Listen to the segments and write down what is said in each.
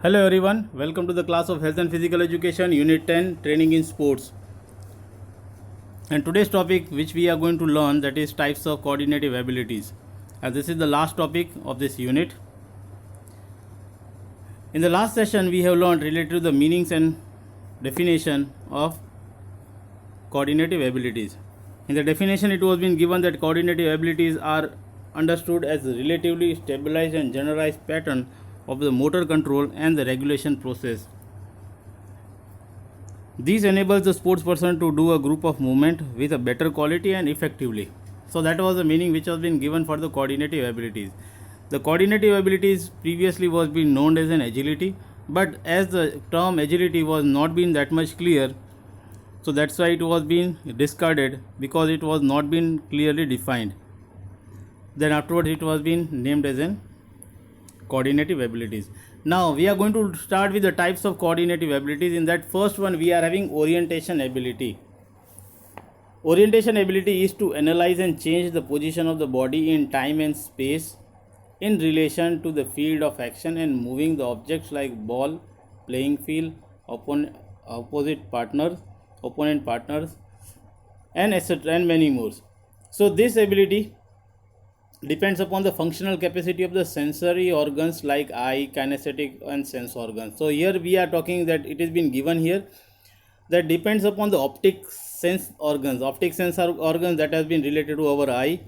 Hello everyone, welcome to the class of Health and Physical Education, Unit 10, Training in Sports. And today's topic which we are going to learn, that is types of coordinative abilities. And this is the last topic of this unit. In the last session we have learned related to the meanings and definition of coordinative abilities. In the definition it was been given that coordinative abilities are understood as a relatively stabilized and generalized pattern of the motor control and the regulation process. This enables the sports person to do a group of movement with a better quality and effectively. So that was the meaning which has been given for the coordinative abilities. The coordinative abilities previously was being known as an agility, but as the term agility was not being that much clear, so that's why it was being discarded, because it was not being clearly defined. Then afterwards it was being named as an coordinative abilities. Now we are going to start with the types of coordinative abilities. In that first one we are having orientation ability. Orientation ability is to analyze and change the position of the body in time and space in relation to the field of action and moving the objects like ball, playing field, opponent partners, and etc. and many more. So this ability depends upon the functional capacity of the sensory organs like eye, kinesthetic and sense organs. So here we are talking that it has been given here that depends upon the optic sense organs. Optic sense organs that has been related to our eye.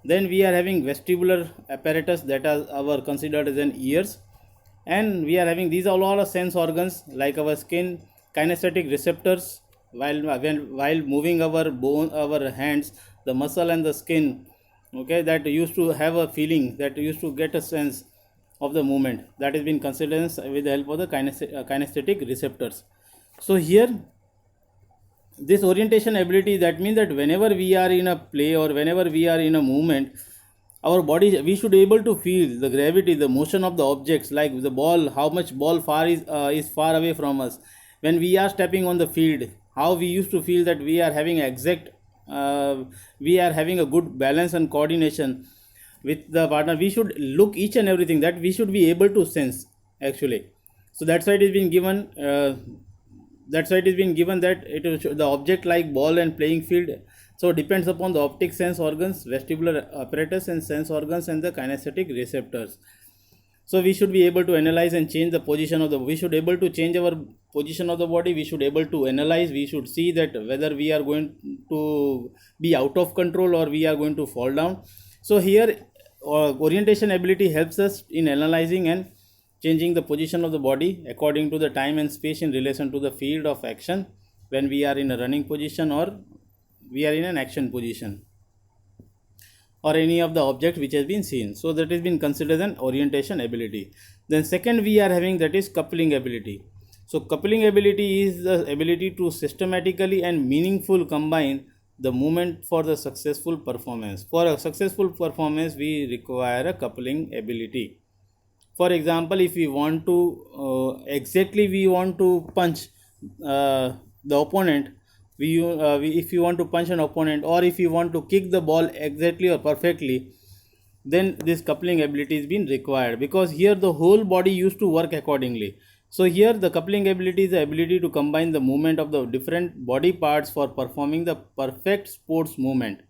Then we are having vestibular apparatus that are our considered as an ears, and we are having these are all sense organs like our skin, kinesthetic receptors while moving our hands, the muscle and the skin, okay, that used to have a feeling, that used to get a sense of the movement, that has been considered with the help of the kinesthetic receptors. So here this orientation ability, that means that whenever we are in a play or whenever we are in a movement, our body, we should be able to feel the gravity, the motion of the objects, like the ball, how much ball far is far away from us. When we are stepping on the field, how we used to feel that we are having we are having a good balance and coordination with the partner. We should look each and everything, that we should be able to sense actually. So that's why it has been given that it is the object like ball and playing field. So depends upon the optic sense organs, vestibular apparatus and sense organs, and the kinesthetic receptors. So we should be able to analyze and change the position of we should able to change our position of the body. We should able to analyze, we should see that whether we are going to be out of control or we are going to fall down. So here orientation ability helps us in analyzing and changing the position of the body according to the time and space in relation to the field of action when we are in a running position or we are in an action position or any of the object which has been seen. So that has been considered an orientation ability. Then second we are having, that is coupling ability. So coupling ability is the ability to systematically and meaningful combine the movement for the successful performance. For a successful performance we require a coupling ability. For example, if we want to we want to punch the opponent, if you want to punch an opponent, or if you want to kick the ball exactly or perfectly, then this coupling ability is being required, because here the whole body used to work accordingly. So here the coupling ability is the ability to combine the movement of the different body parts for performing the perfect sports movement.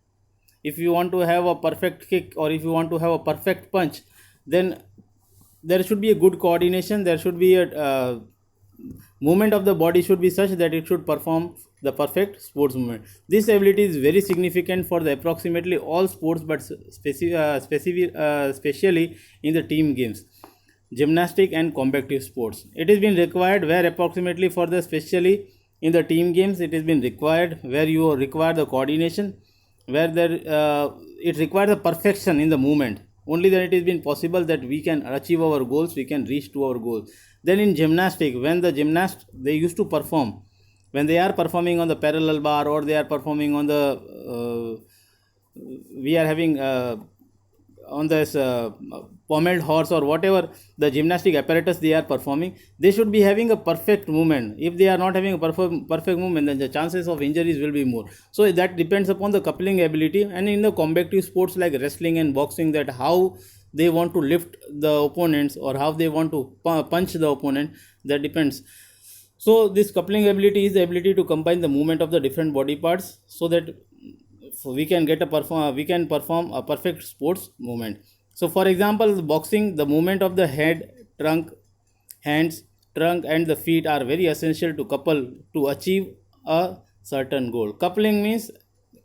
If you want to have a perfect kick or if you want to have a perfect punch, then there should be a good coordination, there should be a movement of the body should be such that it should perform the perfect sports movement. This ability is very significant for the approximately all sports, but especially in the team games, gymnastic and combative sports. It has been required where approximately for the especially in the team games it has been required, where you require the coordination, where there it requires the perfection in the movement. Only then it has been possible that we can achieve our goals, we can reach to our goals. Then in gymnastic, when the gymnast they used to perform, when they are performing on the parallel bar or they are performing on the we are having on this pommelled horse or whatever the gymnastic apparatus they are performing, they should be having a perfect movement. If they are not having a perfect movement, then the chances of injuries will be more. So that depends upon the coupling ability. And in the combative sports like wrestling and boxing, that how they want to lift the opponents or how they want to punch the opponent, that depends. So this coupling ability is the ability to combine the movement of the different body parts so that we can perform a perfect sports movement. So for example, boxing, the movement of the head, trunk, hands, trunk and the feet are very essential to couple to achieve a certain goal. Coupling means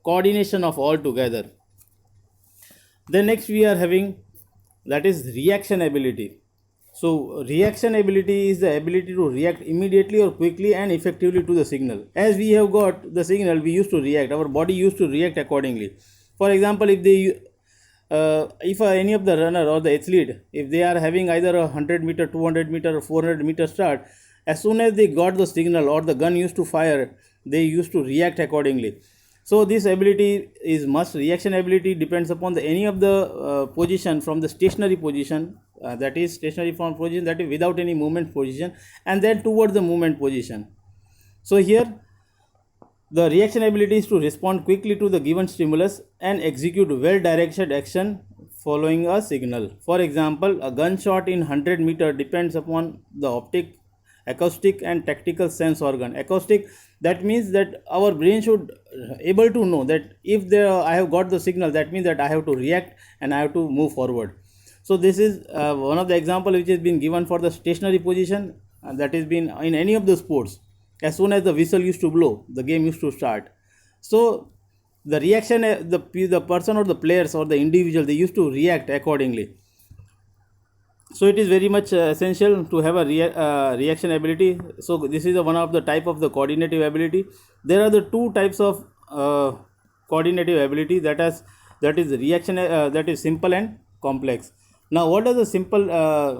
coordination of all together. Then next we are having, that is reaction ability. So reaction ability is the ability to react immediately or quickly and effectively to the signal. As we have got the signal, we used to react, our body used to react accordingly. For example, if any of the runner or the athlete, if they are having either a 100 meter, 200 meter or 400 meter start, as soon as they got the signal or the gun used to fire, they used to react accordingly. So this ability is must. Reaction ability depends upon any of the position from the stationary position, that is stationary from position, that is without any movement position, and then towards the movement position. So here the reaction ability is to respond quickly to the given stimulus and execute well directed action following a signal. For example, a gunshot in 100 meter depends upon the optic, acoustic and tactical sense organ. Acoustic, that means that our brain should able to know that if I have got the signal, that means that I have to react and I have to move forward. So this is one of the example which has been given for the stationary position, that has been in any of the sports. As soon as the whistle used to blow, the game used to start. So the reaction, the person or the players or the individual, they used to react accordingly. So it is very much essential to have a reaction ability. So this is one of the type of the coordinative ability. There are the two types of coordinative ability, that is reaction, that is simple and complex. Now what does the simple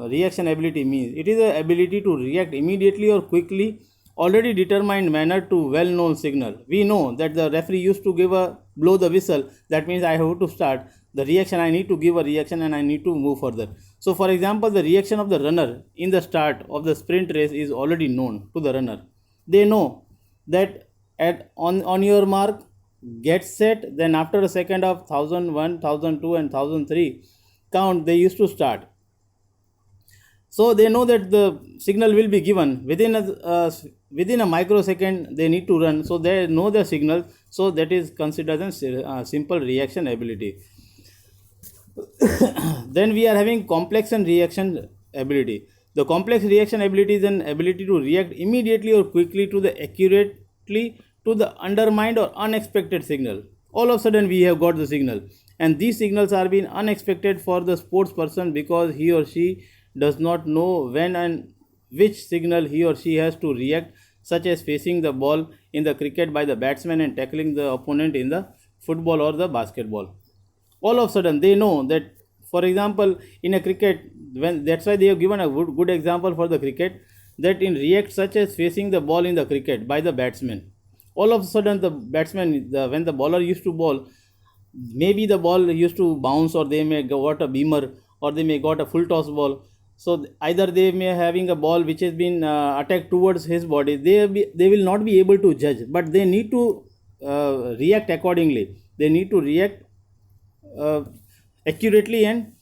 reaction ability mean? It is the ability to react immediately or quickly already determined manner to well known signal. We know that the referee used to blow the whistle, that means I have to start the reaction, I need to give a reaction and I need to move further. So for example, the reaction of the runner in the start of the sprint race is already known to the runner. They know that on your mark, get set, then after a second of 1001, 1002 and 1003 count, they used to start. So they know that the signal will be given within a microsecond, they need to run. So they know the signal. So that is considered as simple reaction ability. Then we are having complex and reaction ability. The complex reaction ability is an ability to react immediately or quickly to the accurately to the undermined or unexpected signal. All of a sudden we have got the signal, and these signals are being unexpected for the sports person because he or she does not know when and which signal he or she has to react, such as facing the ball in the cricket by the batsman and tackling the opponent in the football or the basketball. All of a sudden they know that, for example, in a cricket, that's why they have given a good example for the cricket, that in react such as facing the ball in the cricket by the batsman. All of a sudden the batsman, when the bowler used to bowl, maybe the ball used to bounce, or they may got a beamer, or they may got a full toss ball. So either they may having a ball which has been attacked towards his body, they will not be able to judge, but they need to react accordingly. They need to react accurately and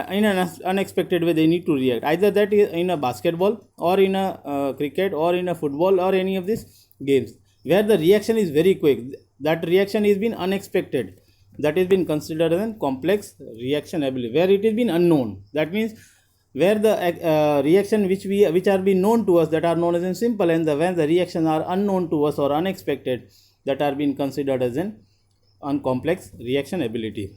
in an unexpected way. They need to react, either that is in a basketball or in a cricket or in a football or any of these games where the reaction is very quick. That reaction is been unexpected, that has been considered as complex reaction ability. Where it has been unknown, that means where the reaction which are being known to us, that are known as in simple, and when the reactions are unknown to us or unexpected, that are being considered as an complex reaction ability.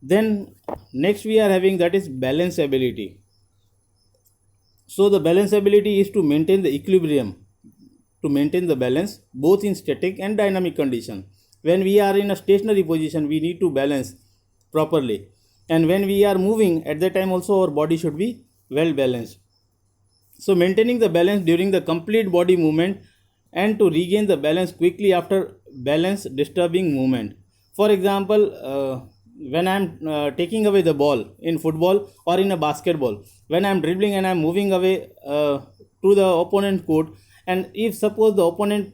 Then next we are having, that is balance ability. So the balance ability is to maintain the equilibrium, to maintain the balance both in static and dynamic condition. When we are in a stationary position, we need to balance properly, and when we are moving, at that time also our body should be well balanced. So maintaining the balance during the complete body movement and to regain the balance quickly after balance disturbing movement. For example, when I am taking away the ball in football or in a basketball, when I am dribbling and I am moving away to the opponent court, and if suppose the opponent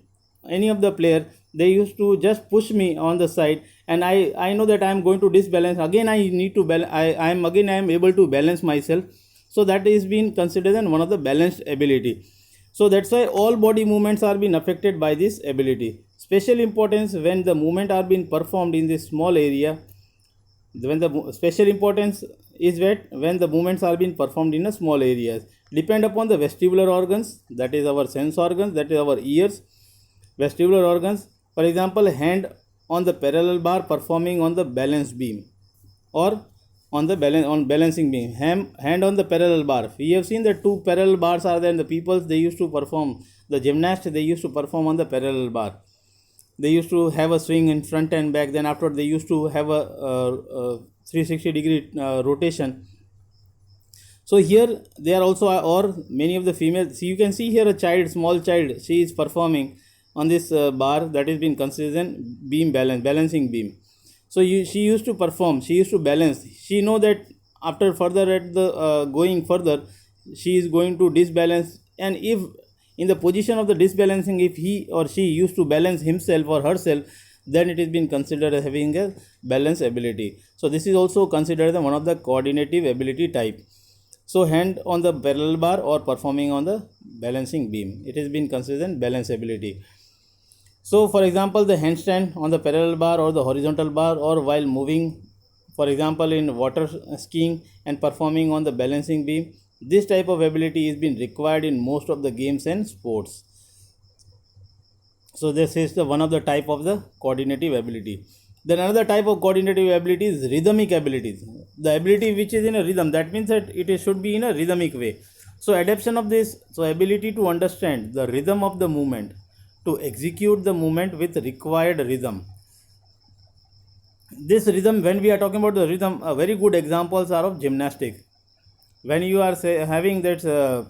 any of the player, they used to just push me on the side, and I know that I am going to disbalance again. I need to balance. I am able to balance myself. So that is being considered as one of the balanced ability. So that's why all body movements are being affected by this ability. Special importance when the movement are being performed in this small area. When the special importance is when the movements are being performed in a small areas, depend upon the vestibular organs, that is our sense organs, that is our ears. Vestibular organs, for example, hand on the parallel bar performing on the balance beam, or on the balancing beam. Hand on the parallel bar. We have seen that two parallel bars are there, and the people, they used to perform, the gymnast, they used to perform on the parallel bar. They used to have a swing in front and back, then after they used to have a 360-degree rotation. So here they are also, or many of the females, so you can see here a child, small child, she is performing on this bar that is being considered beam balancing beam. So she used to perform, she used to balance. She know that after further at the going further, she is going to disbalance, and if in the position of the disbalancing, if he or she used to balance himself or herself, then it is being considered as having a balance ability. So this is also considered one of the coordinative ability type. So hand on the parallel bar or performing on the balancing beam, it has been considered balance ability. So for example, the handstand on the parallel bar or the horizontal bar, or while moving, for example in water skiing and performing on the balancing beam, this type of ability is being required in most of the games and sports. So this is the one of the type of the coordinative ability. Then another type of coordinative ability is rhythmic abilities. The ability which is in a rhythm, that means that it should be in a rhythmic way. So adaptation of this, so ability to understand the rhythm of the movement, to execute the movement with required rhythm. This rhythm, when we are talking about the rhythm, very good examples are of gymnastics. When you are having that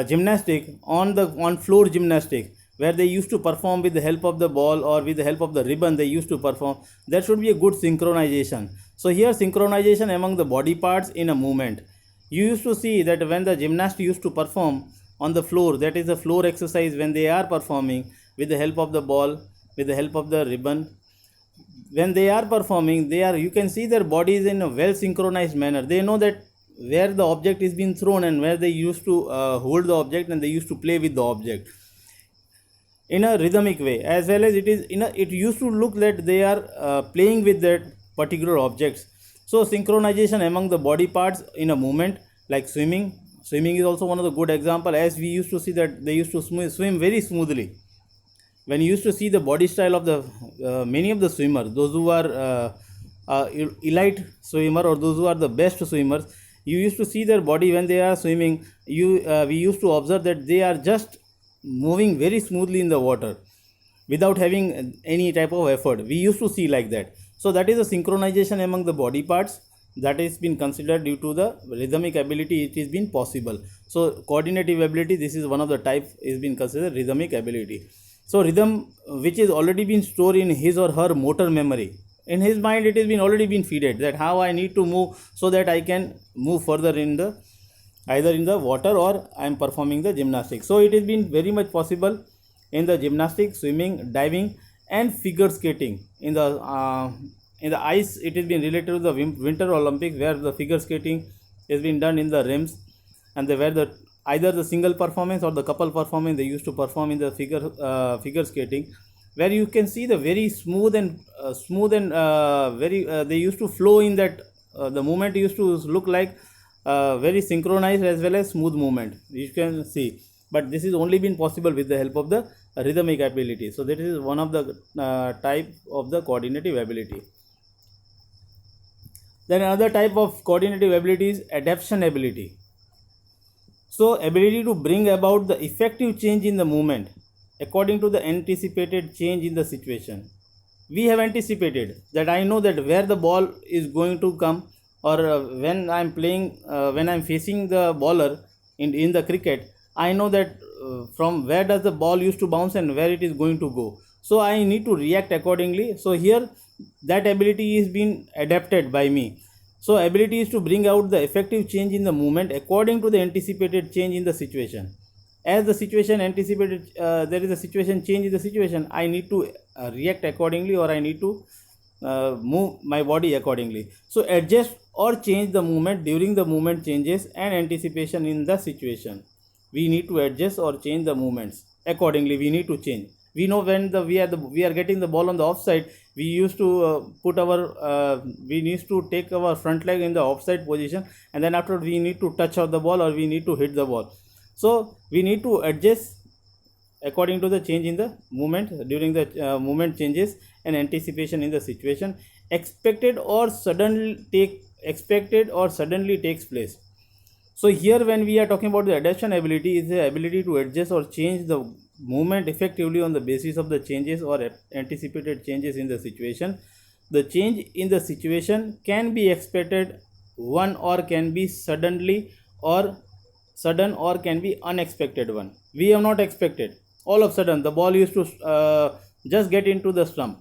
gymnastic on floor gymnastic, where they used to perform with the help of the ball or with the help of the ribbon, they used to perform, there should be a good synchronization. So here synchronization among the body parts in a movement. You used to see that when the gymnast used to perform on the floor, that is the floor exercise, when they are performing with the help of the ball, with the help of the ribbon, when they are performing, they are, you can see their body is in a well synchronized manner. They know that where the object is being thrown and where they used to hold the object, and they used to play with the object in a rhythmic way, as well as it is in a, it used to look that they are playing with that particular objects. So synchronization among the body parts in a movement, like swimming is also one of the good example, as we used to see that they used to swim very smoothly. When you used to see the body style of the many of the swimmers, those who are elite swimmer, or those who are the best swimmers, you used to see their body when they are swimming. We used to observe that they are just moving very smoothly in the water without having any type of effort. We used to see like that. So that is a synchronization among the body parts that has been considered due to the rhythmic ability. It is been possible. So coordinative ability, this is one of the type, is been considered rhythmic ability. So rhythm which is already been stored in his or her motor memory, in his mind it has been already been fed, that how I need to move so that I can move further in the either in the water or I am performing the gymnastics. So it has been very much possible in the gymnastics, swimming, diving, and figure skating. In the ice, it has been related to the Winter Olympics, where the figure skating has been done in the rims, and where the either the single performance or the couple performance they used to perform in the figure skating, where you can see the very smooth and very they used to flow in that the movement used to look like very synchronized as well as smooth movement, you can see. But this is only been possible with the help of the rhythmic ability. So that is one of the type of the coordinative ability. Then another type of coordinative ability is adaptation ability. So ability to bring about the effective change in the movement according to the anticipated change in the situation. We have anticipated that I know that where the ball is going to come, or when I am playing, when I am facing the bowler in the cricket, I know that from where does the ball used to bounce and where it is going to go. So I need to react accordingly. So here that ability is being adapted by me. So ability is to bring out the effective change in the movement according to the anticipated change in the situation. As the situation anticipated, there is a situation change in the situation, I need to react accordingly, or I need to move my body accordingly. So adjust or change the movement during the movement changes and anticipation in the situation. We need to adjust or change the movements accordingly. We need to change. We know when we are getting the ball on the offside, we used to put our we need to take our front leg in the offside position, and then after we need to touch out the ball, or we need to hit the ball. So we need to adjust according to the change in the movement during the movement changes and anticipation in the situation. Expected or suddenly takes place. So here when we are talking about the adaptation ability, is the ability to adjust or change the movement effectively on the basis of the changes or anticipated changes in the situation. The change in the situation can be expected one, or can be sudden, or can be unexpected one. We have not expected. All of a sudden the ball used to just get into the stump,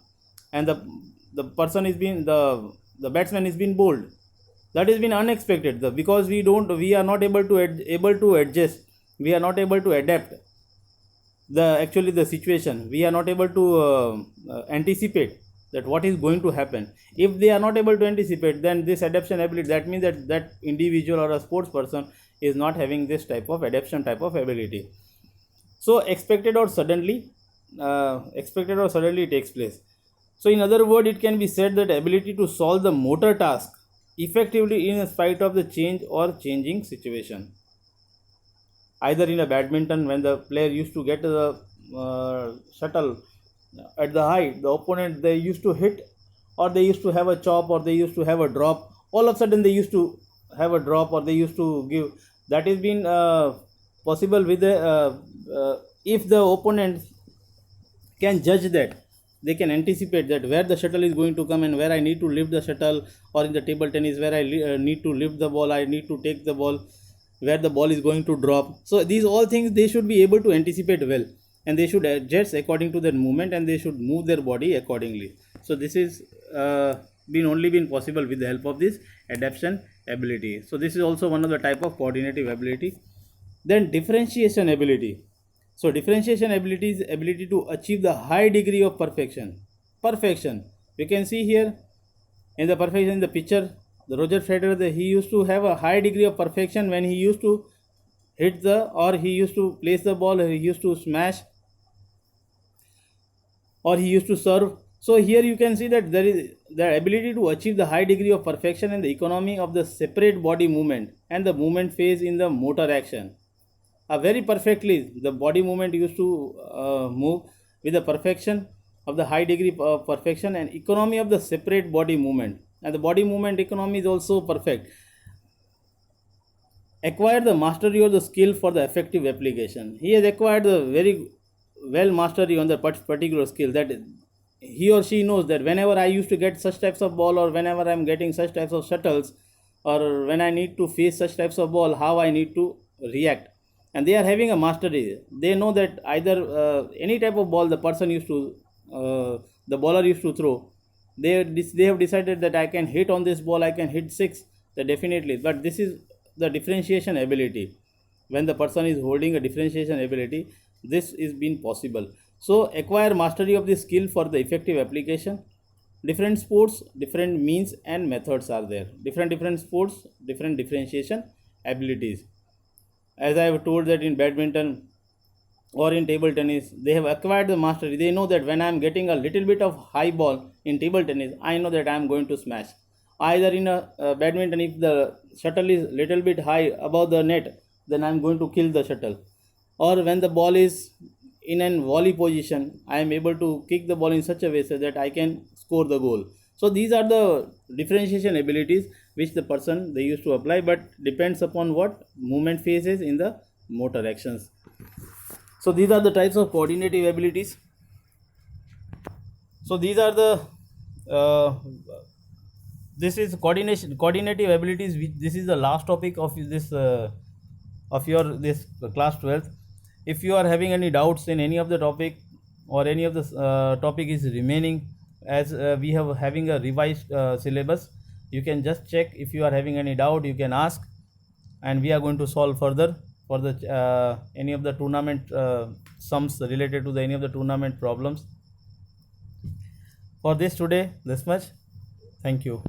and the person is being the batsman is being bowled. That has been unexpected, because we are not able to adjust, we are not able to adapt the situation. We are not able to anticipate that what is going to happen. If they are not able to anticipate, then this adaptation ability, that means that individual or a sports person is not having this type of adaptation type of ability. So expected or suddenly takes place. So in other words, it can be said that ability to solve the motor task effectively in spite of the change or changing situation. Either in a badminton, when the player used to get the shuttle at the height, the opponent, they used to hit, or they used to have a chop, or they used to have a drop. All of a sudden they used to have a drop, or they used to give. That has been possible with the if the opponent can judge that, they can anticipate that where the shuttle is going to come, and where I need to lift the shuttle, or in the table tennis, where I need to lift the ball, I need to take the ball, where the ball is going to drop. So these all things they should be able to anticipate well, and they should adjust according to their movement, and they should move their body accordingly. So this is only been possible with the help of this adaptation ability. So this is also one of the type of coordinative ability. Then differentiation ability. So differentiation ability is ability to achieve the high degree of perfection. We can see here in the perfection in the picture, the Roger Federer, he used to have a high degree of perfection when he used to hit he used to place the ball, or he used to smash, or he used to serve. So here you can see that there is the ability to achieve the high degree of perfection in the economy of the separate body movement and the movement phase in the motor action. Very perfectly the body movement used to move with the perfection of the high degree of perfection and economy of the separate body movement, and the body movement economy is also perfect. Acquire the mastery or the skill for the effective application. He has acquired the very well mastery on the particular skill, that he or she knows that whenever I used to get such types of ball, or whenever I am getting such types of shuttles, or when I need to face such types of ball, how I need to react. And they are having a mastery. They know that either any type of ball the person used to the bowler used to throw, they have decided that I can hit on this ball, I can hit 6, definitely. But this is the differentiation ability. When the person is holding a differentiation ability, this is being possible. So acquire mastery of the skill for the effective application. Different sports, different means and methods are there. Different sports, different differentiation abilities. As I have told that in badminton or in table tennis, they have acquired the mastery. They know that when I am getting a little bit of high ball in table tennis, I know that I am going to smash. Either in a badminton, if the shuttle is little bit high above the net, then I am going to kill the shuttle. Or when the ball is in an volley position, I am able to kick the ball in such a way so that I can score the goal. So these are the differentiation abilities which the person they used to apply, but depends upon what movement phases in the motor actions. So these are the types of coordinative abilities. So these are the this is coordinative abilities. This is the last topic of this of your this class 12th. If you are having any doubts in any of the topic, or any of the topic is remaining, as we have having a revised syllabus, you can just check. If you are having any doubt, you can ask, and we are going to solve further. for the any of the tournament sums related to the any of the tournament problems. For this today, this much. Thank you.